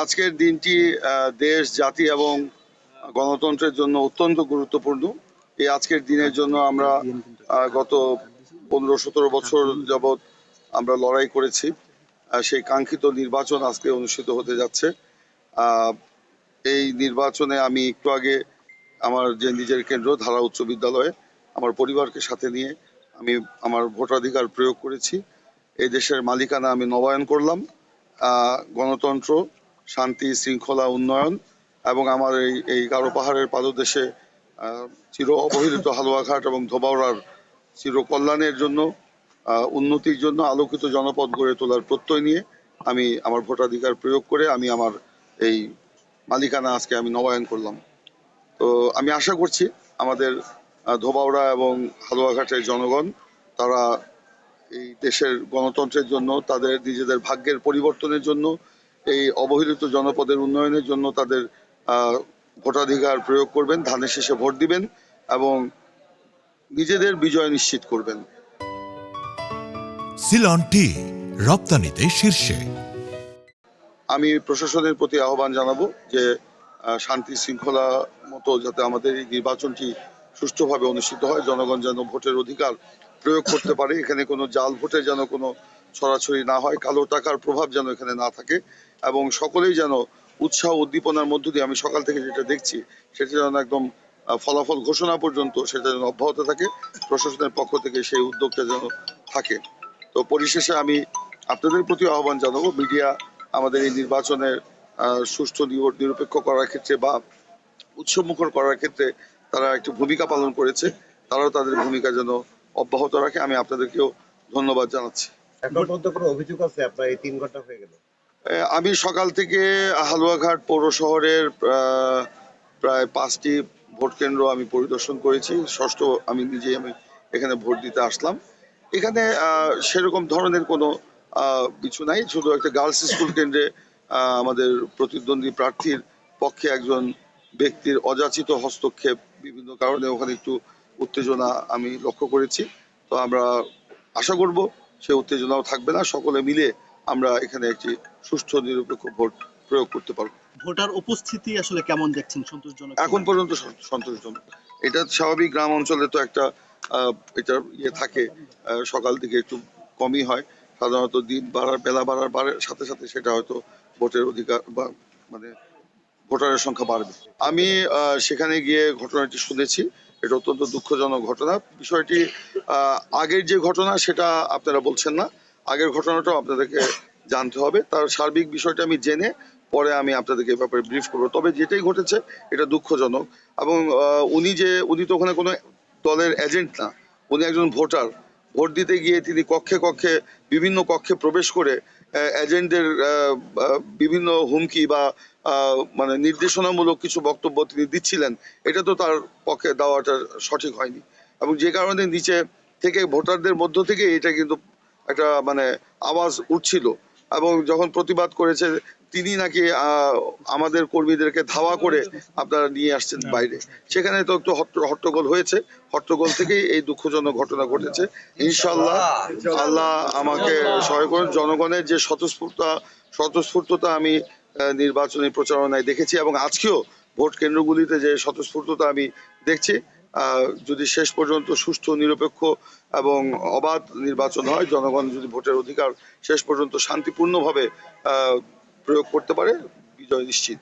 আজকের দিনটি দেশ, জাতি এবং গণতন্ত্রের জন্য অত্যন্ত গুরুত্বপূর্ণ। এই আজকের দিনের জন্য আমরা গত 15-17 বছর যাবৎ আমরা লড়াই করেছি। সেই কাঙ্ক্ষিত নির্বাচন আজকে অনুষ্ঠিত হতে যাচ্ছে। এই নির্বাচনে আমি একটু আগে আমার যে নিজের কেন্দ্র ধারা উচ্চ বিদ্যালয়ে আমার পরিবারকে সাথে নিয়ে আমি আমার ভোটাধিকার প্রয়োগ করেছি। এই দেশের মালিকানা আমি নবায়ন করলাম। গণতন্ত্র, শান্তি, শৃঙ্খলা, উন্নয়ন এবং আমার এই গারো পাহাড়ের পাদদেশে চির অবহেলিত হালুয়াঘাট এবং ধোবাউড়ার চির কল্যাণের জন্য, উন্নতির জন্য আলোকিত জনপদ গড়ে তোলার প্রত্যয় নিয়ে আমি আমার ভোটাধিকার প্রয়োগ করে আমি আমার এই মালিকানা আজকে আমি নবায়ন করলাম। তো আমি আশা করছি আমাদের ধোবাউড়া এবং হালুয়াঘাটের জনগণ তারা এই দেশের গণতন্ত্রের জন্য, তাদের নিজেদের ভাগ্যের পরিবর্তনের জন্য, এই অবহেলিত জনপদের উন্নয়নের জন্য তাদের ভোটাধিকার প্রয়োগ করবেন, ধানের শেষে ভোট দিবেন এবং নিজেদের বিজয় নিশ্চিত করবেন। সিলন টি রপ্তানিতে শীর্ষে। আমি প্রশাসনের প্রতি আহ্বান জানাবো যে শান্তি শৃঙ্খলা মতো যাতে আমাদের এই নির্বাচনটি সুষ্ঠুভাবে অনুষ্ঠিত হয়, জনগণ যেন ভোটের অধিকার প্রয়োগ করতে পারে, এখানে কোনো জাল ভোটে যেন কোনো ছড়াছড়ি না হয়, কালো টাকার প্রভাব যেন এখানে না থাকে এবং সকলেই যেন উৎসাহ উদ্দীপনার মধ্য দিয়ে, আমি সকাল থেকে যেটা দেখছি সেটা যেন একদম ফলাফল ঘোষণা পর্যন্ত সেটা যেন অব্যাহত থাকে, প্রশাসনের পক্ষ থেকে সেই উদ্যোগটা যেন থাকে। তো পরিশেষে আমি আপনাদের প্রতি আহ্বান জানাবো, মিডিয়া আমাদের এই নির্বাচনের সুষ্ঠু নিরপেক্ষ করার ক্ষেত্রে বা উৎসবমুখর করার ক্ষেত্রে তারা একটি ভূমিকা পালন করেছে, তারাও তাদের ভূমিকা যেন অব্যাহত রাখে। আমি আপনাদেরকেও ধন্যবাদ জানাচ্ছি। এখন পর্যন্ত কোনো অভিযোগ আছে আপনার এই 3 ঘন্টা হয়ে গেল? আমি সকাল থেকে হালুয়াঘাট পৌর শহরের প্রায় 5টি ভোট কেন্দ্র আমি পরিদর্শন করেছি। ষষ্ঠ আমি এখানে ভোট দিতে আসলাম। এখানে সেরকম ধরনের কোনো কিছু নাই, শুধু একটা গার্লস স্কুল কেন্দ্রে আমাদের প্রতিদ্বন্দ্বী প্রার্থীর পক্ষে একজন ব্যক্তির অযাচিত হস্তক্ষেপ, বিভিন্ন কারণে ওখানে একটু উত্তেজনা আমি লক্ষ্য করেছি। তো আমরা আশা করব সে উত্তেজনাও থাকবে না, সকলে মিলে আমরা এখানে একটি সুষ্ঠু নিরপেক্ষ ভোট প্রয়োগ করতে পারবো। ভোটার উপস্থিতি আসলে কেমন দেখছেন? সন্তোষজনক? এখন পর্যন্ত সন্তোষজনক। এটা স্বাভাবিক, গ্রাম অঞ্চলে তো একটা এটা থাকে, সকাল দিকে একটু কমই হয়, সাধারণত দিন বাড়ার বেলা বাড়ার সাথে সাথে সেটা হয়তো ভোটের অধিকার বা মানে ভোটারের সংখ্যা বাড়বে। আমি সেখানে গিয়ে ঘটনাটি শুনেছি, এটা অত্যন্ত দুঃখজনক ঘটনা। বিষয়টি আগের যে ঘটনা সেটা আপনারা বলছেন না, আগের ঘটনাটাও আপনাদেরকে জানতে হবে। তার সার্বিক বিষয়টা আমি জেনে পরে আমি আপনাদেরকে ব্যাপারে ব্রিফ করবো। তবে যেটাই ঘটেছে এটা দুঃখজনক এবং উনি তো ওখানে কোনো দলের এজেন্ট না, উনি একজন ভোটার। ভোট দিতে গিয়ে তিনি কক্ষে কক্ষে বিভিন্ন কক্ষে প্রবেশ করে এজেন্টদের বিভিন্ন হুমকি বা মানে নির্দেশনামূলক কিছু বক্তব্য তিনি দিচ্ছিলেন, এটা তো তার পক্ষে দেওয়াটা সঠিক হয়নি এবং যে কারণে নিচে থেকে ভোটারদের মধ্য থেকে এটা কিন্তু একটা মানে আওয়াজ উঠছিল এবং যখন প্রতিবাদ করেছে তিনি নাকি আমাদের কর্মীদেরকে ধাওয়া করে আপনারা নিয়ে আসছেন বাইরে, সেখানে তো একটু হট্টগোল হয়েছে, হট্টগোল থেকেই এই দুঃখজনক ঘটনা ঘটেছে। ইনশাআল্লাহ আল্লাহ আমাকে সহায় করেন। জনগণের যে স্বতঃস্ফূর্ততা আমি নির্বাচনী প্রচারণায় দেখেছি এবং আজকেও ভোট কেন্দ্রগুলিতে যে স্বতঃস্ফূর্ততা আমি দেখছি, যদি শেষ পর্যন্ত সুষ্ঠু, নিরপেক্ষ এবং অবাধ নির্বাচন হয়, জনগণ যদি ভোটের অধিকার শেষ পর্যন্ত শান্তিপূর্ণভাবে প্রয়োগ করতে পারে, বিজয় নিশ্চিত।